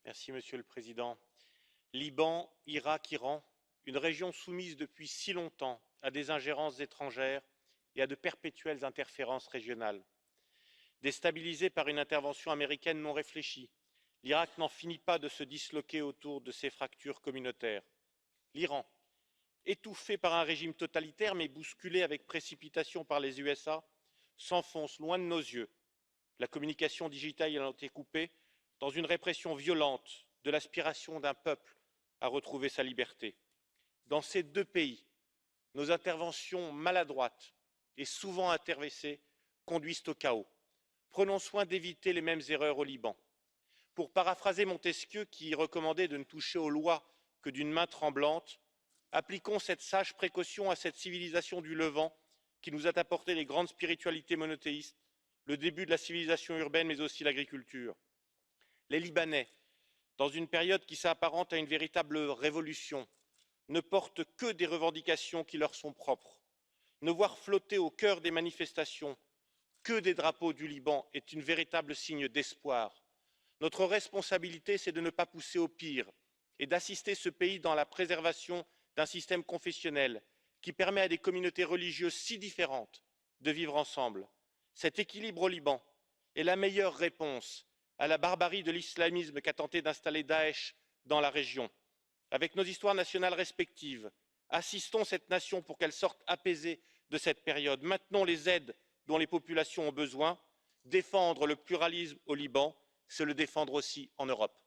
Monsieur le Président. Liban, Irak, Iran, une région soumise depuis si longtemps à des ingérences étrangères et à de perpétuelles interférences régionales. Déstabilisé par une intervention américaine non réfléchie, l'Irak n'en finit pas de se disloquer autour de ses fractures communautaires. L'Iran, étouffé par un régime totalitaire mais bousculé avec précipitation par les USA, s'enfonce loin de nos yeux. La communication digitale a été coupée dans une répression violente de l'aspiration d'un peuple à retrouver sa liberté. Dans ces deux pays, nos interventions maladroites et souvent intervessées conduisent au chaos. Prenons soin d'éviter les mêmes erreurs au Liban. Pour paraphraser Montesquieu qui recommandait de ne toucher aux lois que d'une main tremblante, appliquons cette sage précaution à cette civilisation du Levant qui nous a apporté les grandes spiritualités monothéistes, le début de la civilisation urbaine mais aussi l'agriculture. Les Libanais, dans une période qui s'apparente à une véritable révolution, ne portent que des revendications qui leur sont propres. Ne voir flotter au cœur des manifestations que des drapeaux du Liban est un véritable signe d'espoir. Notre responsabilité, c'est de ne pas pousser au pire et d'assister ce pays dans la préservation d'un système confessionnel qui permet à des communautés religieuses si différentes de vivre ensemble. Cet équilibre au Liban est la meilleure réponse à la barbarie de l'islamisme qu'a tenté d'installer Daech dans la région. Avec nos histoires nationales respectives, assistons cette nation pour qu'elle sorte apaisée de cette période. Maintenons les aides dont les populations ont besoin. Défendre le pluralisme au Liban, c'est le défendre aussi en Europe.